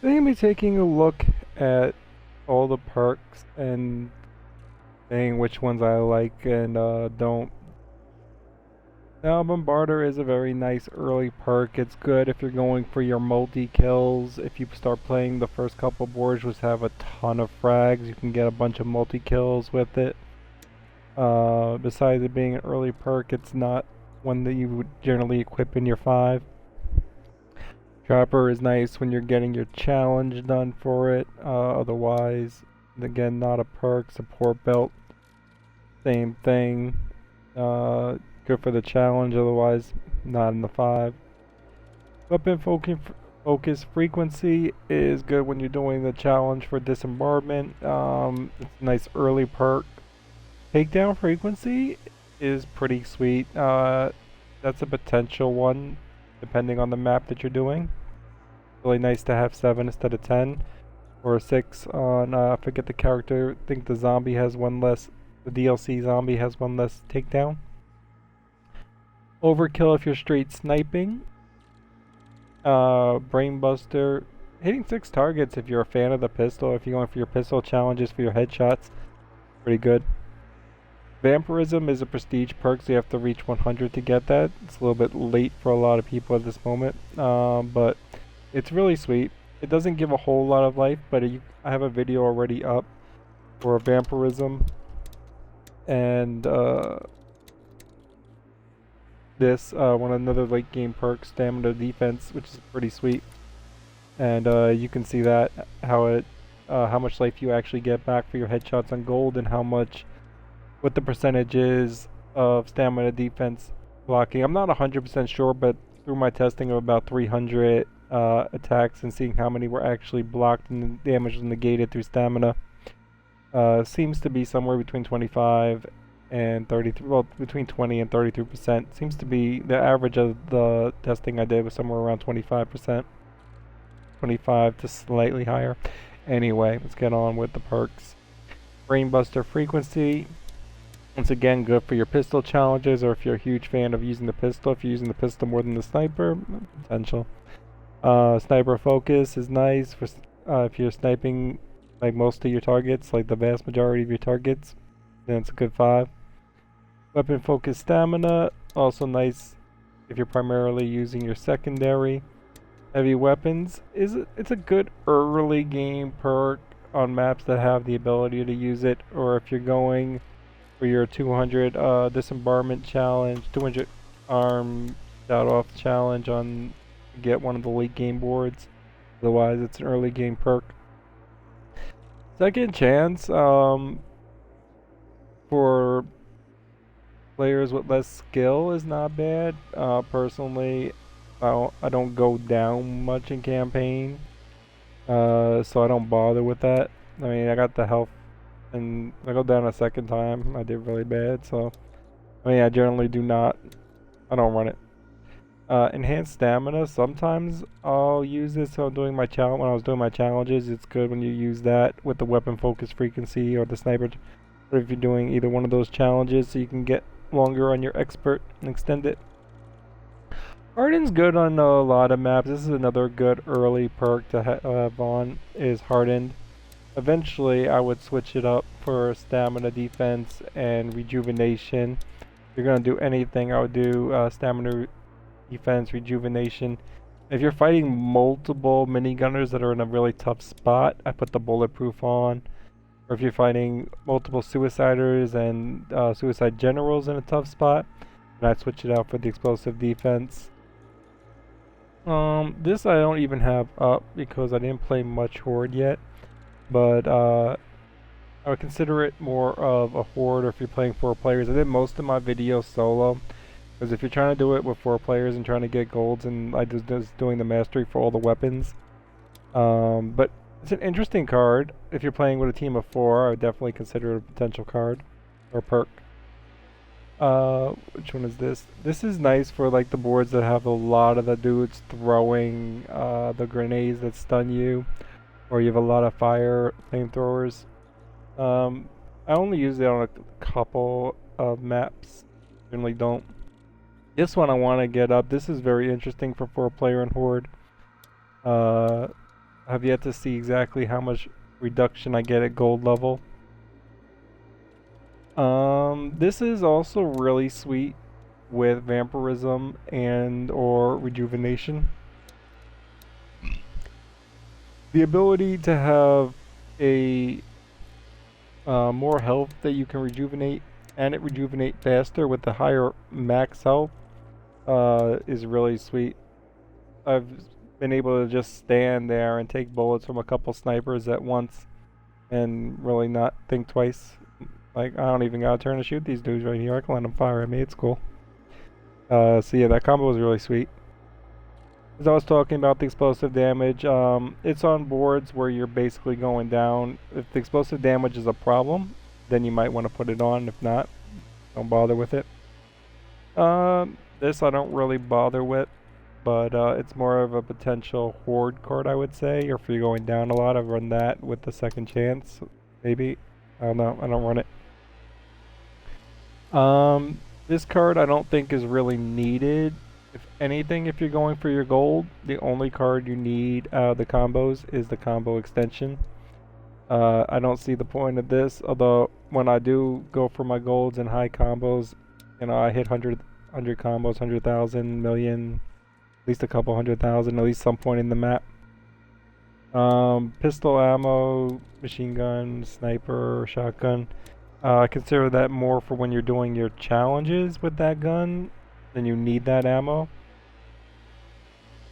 Today I'm taking a look at all the perks and saying which ones I like and don't. Now, Bombarder is a very nice early perk. It's good if you're going for your multi-kills. If you start playing the first couple boards which have a ton of frags, you can get a bunch of multi-kills with it. Besides it being an early perk, it's not one that you would generally equip in your 5. Trapper is nice when you're getting your challenge done for it. Otherwise, again, not a perk. Support belt, same thing. Good for the challenge. Otherwise, not in the 5. Weapon focus frequency is good when you're doing the challenge for disarmament. It's a nice early perk. Takedown frequency is pretty sweet. That's a potential one, depending on the map that you're doing. Really nice to have 7 instead of 10, or 6 on, I forget the character, I think the zombie has one less, the DLC zombie has one less takedown. Overkill if you're straight sniping. Brainbuster, hitting 6 targets if you're a fan of the pistol, if you're going for your pistol challenges for your headshots, pretty good. Vampirism is a prestige perk, so you have to reach 100 to get that. It's a little bit late for a lot of people at this moment, but it's really sweet. It doesn't give a whole lot of life, but I have a video already up for Vampirism and another late game perk, Stamina Defense, which is pretty sweet. And you can see that how much life you actually get back for your headshots on gold, and what the percentage is of stamina defense blocking. I'm not 100% sure, but through my testing of about 300 attacks and seeing how many were actually blocked and the damage was negated through stamina, seems to be somewhere between 25 and 33, well, between 20 and 33%. Seems to be the average of the testing I did was somewhere around 25%, 25 to slightly higher. Anyway, let's get on with the perks. Brainbuster Frequency. Once again, good for your pistol challenges, or if you're a huge fan of using the pistol. If you're using the pistol more than the sniper, potential. Sniper focus is nice for if you're sniping like most of your targets, like the vast majority of your targets, then it's a good 5. Weapon focus stamina, also nice if you're primarily using your secondary. Heavy weapons it's a good early game perk on maps that have the ability to use it, or if you're going for your 200 disarmament challenge, 200 arm shot off challenge on get one of the late game boards. Otherwise, it's an early game perk. Second chance for players with less skill is not bad. Personally, I don't go down much in campaign, so I don't bother with that. I mean, I got the health, and I go down a second time, I did really bad, so I mean, I generally I don't run it. Enhanced stamina, sometimes I'll use this when when I was doing my challenges. It's good when you use that with the weapon focus frequency or the sniper, or if you're doing either one of those challenges, so you can get longer on your expert and extend it. Harden's good on a lot of maps. This is another good early perk to have on, is Hardened. Eventually, I would switch it up for stamina defense and rejuvenation. If you're going to do anything, I would do stamina defense, rejuvenation. If you're fighting multiple minigunners that are in a really tough spot, I put the bulletproof on. Or if you're fighting multiple suiciders and suicide generals in a tough spot, then I'd switch it out for the explosive defense. This I don't even have up because I didn't play much Horde yet. But I would consider it more of a Horde, or if you're playing 4 players. I did most of my videos solo, because if you're trying to do it with 4 players and trying to get golds, and I just doing the mastery for all the weapons. But it's an interesting card. If you're playing with a team of 4, I would definitely consider it a potential card or perk. Which one is this? This is nice for like the boards that have a lot of the dudes throwing the grenades that stun you, or you have a lot of fire flamethrowers. I only use it on a couple of maps. Generally don't. This one I want to get up. This is very interesting for 4-player and Horde. I have yet to see exactly how much reduction I get at gold level. This is also really sweet with Vampirism and or Rejuvenation. The ability to have a more health that you can rejuvenate, and it rejuvenate faster with the higher max health is really sweet. I've been able to just stand there and take bullets from a couple snipers at once and really not think twice. Like, I don't even gotta turn to shoot these dudes right here. I can let them fire at me. It's cool. So yeah, that combo was really sweet. As I was talking about the explosive damage, it's on boards where you're basically going down. If the explosive damage is a problem, then you might want to put it on. If not, don't bother with it. This I don't really bother with, but it's more of a potential horde card, I would say. Or if you're going down a lot, I've run that with the second chance. Maybe. I don't know. I don't run it. This card I don't think is really needed. If anything, if you're going for your gold, the only card you need out of the combos is the combo extension. I don't see the point of this, although when I do go for my golds and high combos, you know, I hit 100 combos, 100,000, million, at least a couple 100,000, at least some point in the map. Pistol ammo, machine gun, sniper, shotgun. I consider that more for when you're doing your challenges with that gun. Then you need that ammo.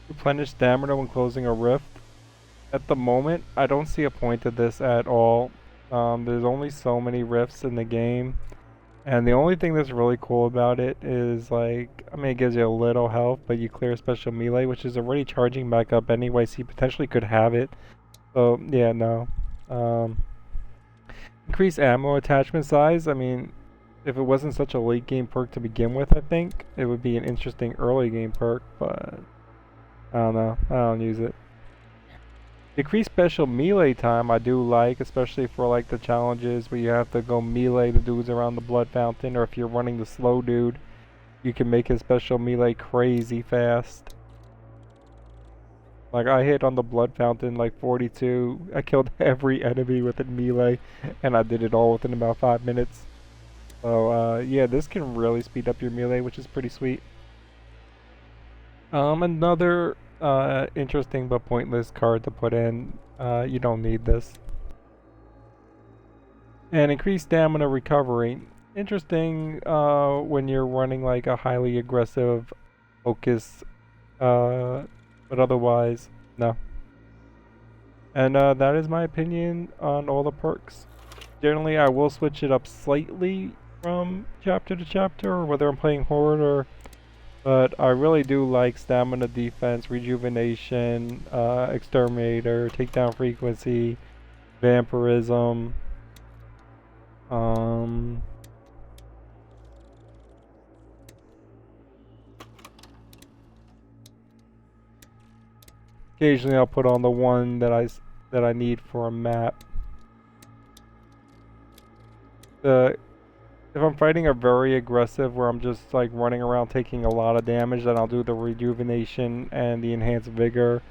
Replenish stamina when closing a rift. At the moment, I don't see a point to this at all. There's only so many rifts in the game. And the only thing that's really cool about it is, like, I mean, it gives you a little health, but you clear special melee, which is already charging back up anyway, so you potentially could have it. So, yeah, no. Increase ammo attachment size. I mean, if it wasn't such a late game perk to begin with, I think it would be an interesting early game perk, but I don't know. I don't use it. Decrease special melee time I do like, especially for like the challenges where you have to go melee the dudes around the blood fountain, or if you're running the slow dude, you can make his special melee crazy fast. Like, I hit on the blood fountain like 42. I killed every enemy with a melee, and I did it all within about 5 minutes. So, yeah, this can really speed up your melee, which is pretty sweet. Another interesting but pointless card to put in. You don't need this. And increased stamina recovery. Interesting when you're running like a highly aggressive focus, but otherwise, no. And that is my opinion on all the perks. Generally, I will switch it up slightly from chapter to chapter, or whether I'm playing Horde or... But I really do like Stamina Defense, Rejuvenation, Exterminator, Takedown Frequency, Vampirism, occasionally I'll put on the one that I need for a map. If I'm fighting a very aggressive where I'm just like running around taking a lot of damage, then I'll do the Rejuvenation and the Enhanced Vigor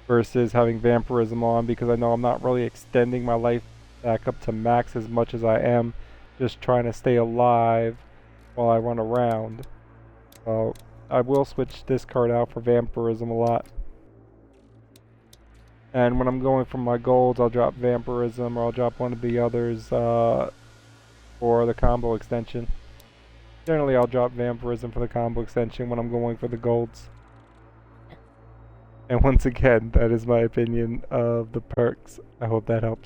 versus having Vampirism on, because I know I'm not really extending my life back up to max as much as I am just trying to stay alive while I run around. So I will switch this card out for Vampirism a lot. And when I'm going for my golds, I'll drop Vampirism, or I'll drop one of the others for the combo extension. Generally, I'll drop Vampirism for the combo extension when I'm going for the golds. And once again, that is my opinion of the perks. I hope that helps.